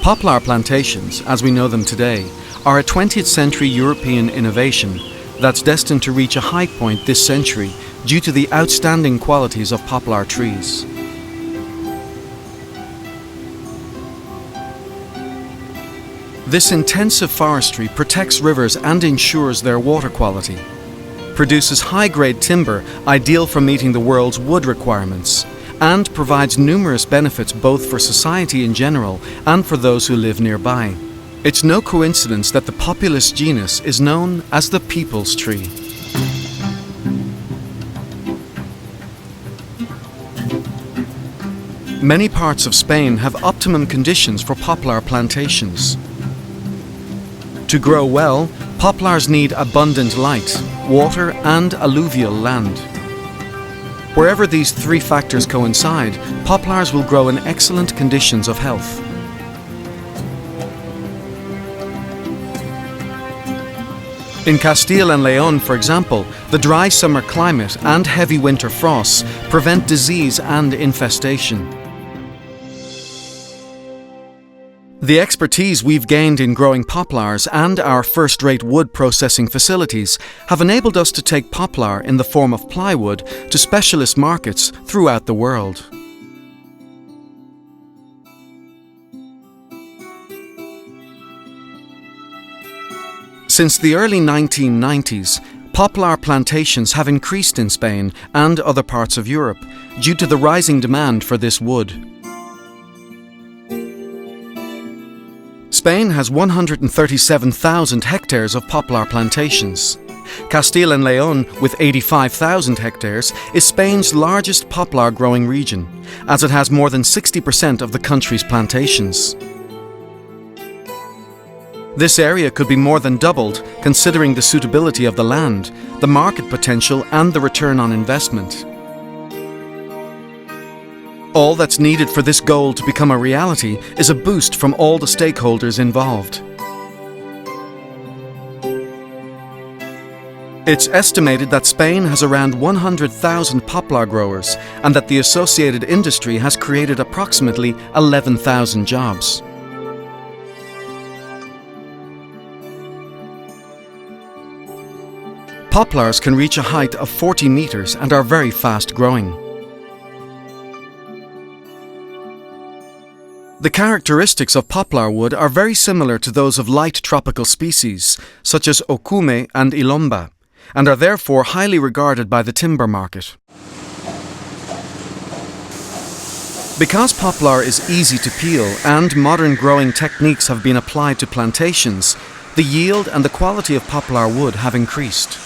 Poplar plantations, as we know them today, are a 20th century European innovation that's destined to reach a high point this century due to the outstanding qualities of poplar trees. This intensive forestry protects rivers and ensures their water quality, produces high-grade timber ideal for meeting the world's wood requirements, and provides numerous benefits both for society in general and for those who live nearby. It's no coincidence that the populous genus is known as the people's tree. Many parts of Spain have optimum conditions for poplar plantations. To grow well, poplars need abundant light, water, and alluvial land. Wherever these three factors coincide, poplars will grow in excellent conditions of health. In Castile and León, for example, the dry summer climate and heavy winter frosts prevent disease and infestation. The expertise we've gained in growing poplars and our first-rate wood processing facilities have enabled us to take poplar in the form of plywood to specialist markets throughout the world. Since the early 1990s, poplar plantations have increased in Spain and other parts of Europe due to the rising demand for this wood. Spain has 137,000 hectares of poplar plantations. Castile and León, with 85,000 hectares, is Spain's largest poplar growing region, as it has more than 60% of the country's plantations. This area could be more than doubled, considering the suitability of the land, the market potential, and the return on investment. All that's needed for this goal to become a reality is a boost from all the stakeholders involved. It's estimated that Spain has around 100,000 poplar growers and that the associated industry has created approximately 11,000 jobs. Poplars can reach a height of 40 meters and are very fast growing. The characteristics of poplar wood are very similar to those of light tropical species, such as okume and ilomba, and are therefore highly regarded by the timber market. Because poplar is easy to peel and modern growing techniques have been applied to plantations, the yield and the quality of poplar wood have increased.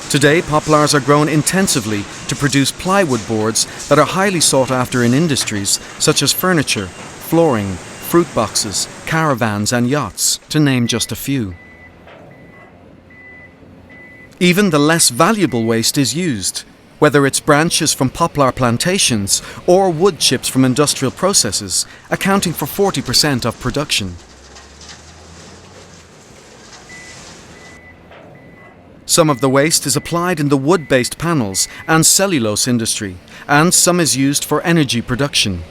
Today, poplars are grown intensively to produce plywood boards that are highly sought after in industries such as furniture, flooring, fruit boxes, caravans and yachts, to name just a few. Even the less valuable waste is used, whether it's branches from poplar plantations or wood chips from industrial processes, accounting for 40% of production. Some of the waste is applied in the wood-based panels and cellulose industry, and some is used for energy production.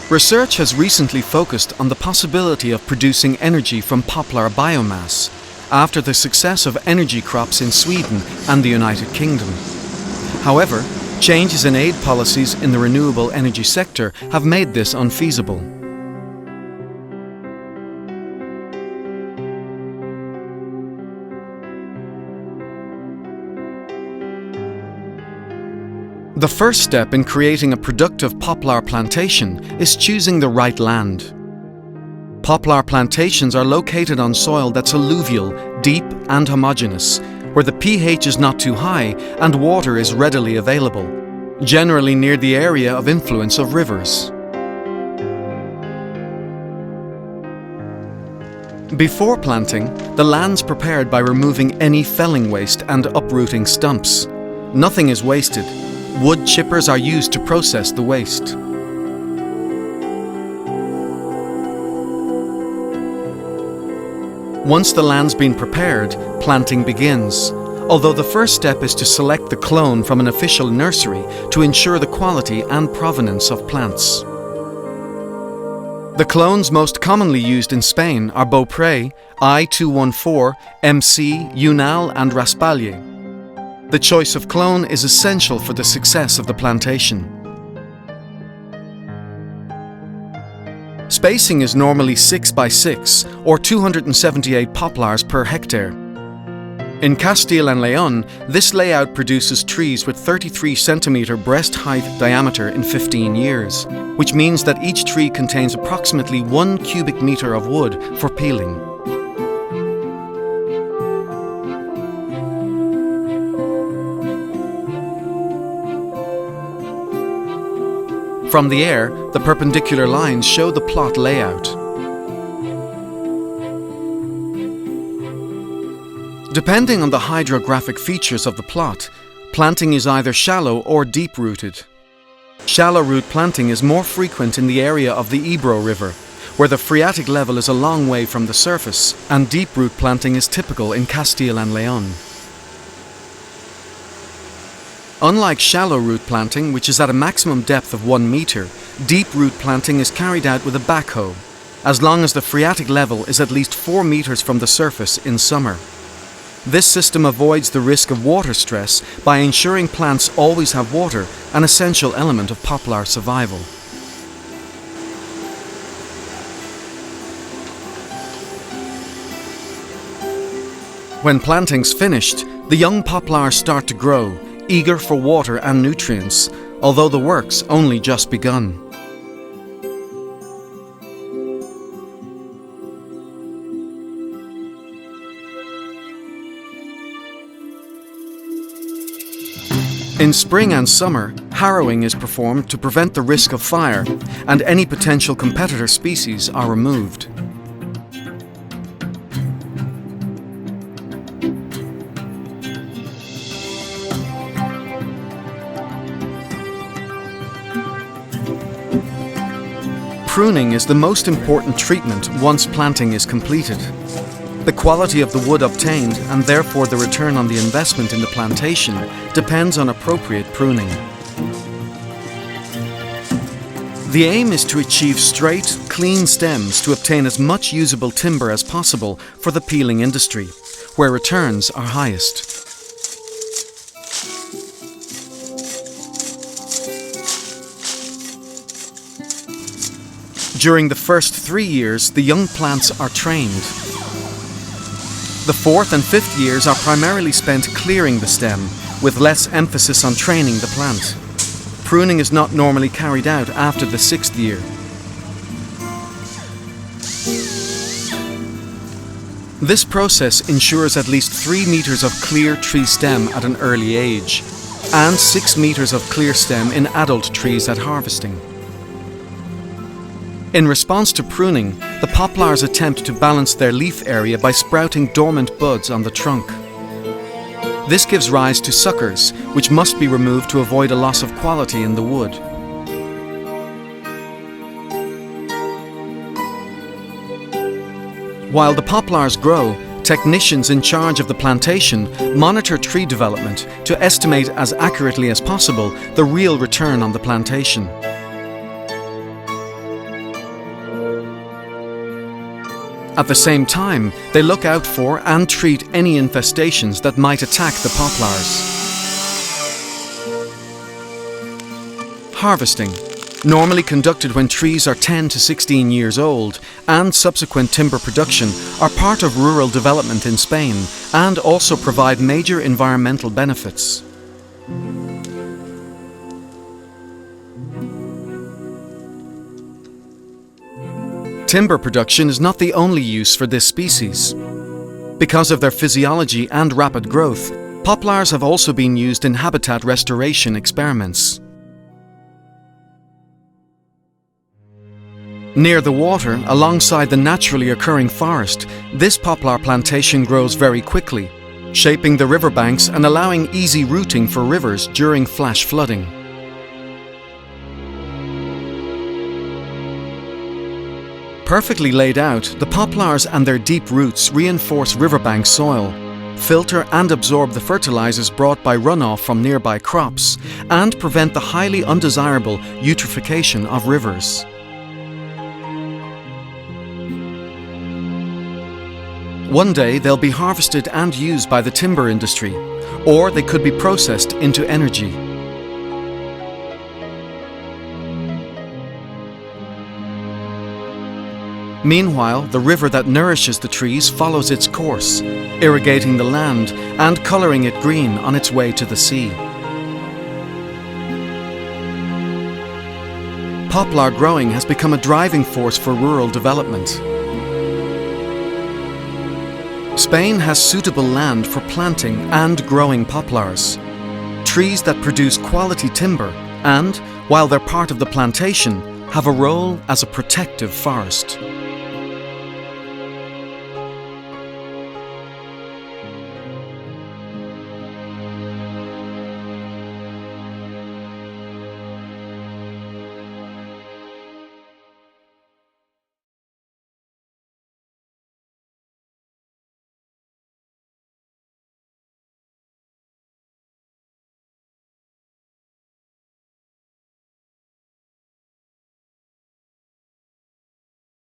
Research has recently focused on the possibility of producing energy from poplar biomass, after the success of energy crops in Sweden and the United Kingdom. However, changes in aid policies in the renewable energy sector have made this unfeasible. The first step in creating a productive poplar plantation is choosing the right land. Poplar plantations are located on soil that's alluvial, deep and homogeneous, where the pH is not too high and water is readily available, generally near the area of influence of rivers. Before planting, the land's prepared by removing any felling waste and uprooting stumps. Nothing is wasted. Wood chippers are used to process the waste. Once the land's been prepared, planting begins. although the first step is to select the clone from an official nursery to ensure the quality and provenance of plants. The clones most commonly used in Spain are Beaupré, I214, MC, Unal and Raspaille. The choice of clone is essential for the success of the plantation. Spacing is normally 6 by 6 or 278 poplars per hectare. In Castile and León, this layout produces trees with 33 centimeter breast height diameter in 15 years, which means that each tree contains approximately 1 cubic meter of wood for peeling. From the air, the perpendicular lines show the plot layout. Depending on the hydrographic features of the plot, planting is either shallow or deep-rooted. Shallow root planting is more frequent in the area of the Ebro River, where the phreatic level is a long way from the surface, and deep-root planting is typical in Castile and León. Unlike shallow root planting, which is at a maximum depth of 1 meter, deep-root planting is carried out with a backhoe, as long as the phreatic level is at least 4 meters from the surface in summer. This system avoids the risk of water stress by ensuring plants always have water, an essential element of poplar survival. When planting's finished, the young poplars start to grow, eager for water and nutrients, although the work's only just begun. In spring and summer, harrowing is performed to prevent the risk of fire, and any potential competitor species are removed. Pruning is the most important treatment once planting is completed. The quality of the wood obtained, and therefore the return on the investment in the plantation, depends on appropriate pruning. The aim is to achieve straight, clean stems to obtain as much usable timber as possible for the peeling industry, where returns are highest. During the first 3 years, the young plants are trained. The 4th and 5th years are primarily spent clearing the stem, with less emphasis on training the plant. Pruning is not normally carried out after the 6th year. This process ensures at least 3 meters of clear tree stem at an early age, and 6 meters of clear stem in adult trees at harvesting. In response to pruning, the poplars attempt to balance their leaf area by sprouting dormant buds on the trunk. This gives rise to suckers, which must be removed to avoid a loss of quality in the wood. While the poplars grow, technicians in charge of the plantation monitor tree development to estimate as accurately as possible the real return on the plantation. At the same time, they look out for and treat any infestations that might attack the poplars. Harvesting, normally conducted when trees are 10 to 16 years old, and subsequent timber production are part of rural development in Spain and also provide major environmental benefits. Timber production is not the only use for this species. Because of their physiology and rapid growth, poplars have also been used in habitat restoration experiments. Near the water, alongside the naturally occurring forest, this poplar plantation grows very quickly, shaping the riverbanks and allowing easy routing for rivers during flash flooding. Perfectly laid out, the poplars and their deep roots reinforce riverbank soil, filter and absorb the fertilizers brought by runoff from nearby crops, and prevent the highly undesirable eutrophication of rivers. One day they'll be harvested and used by the timber industry, or they could be processed into energy. Meanwhile, the river that nourishes the trees follows its course, irrigating the land and coloring it green on its way to the sea. Poplar growing has become a driving force for rural development. Spain has suitable land for planting and growing poplars, trees that produce quality timber and, while they're part of the plantation, have a role as a protective forest.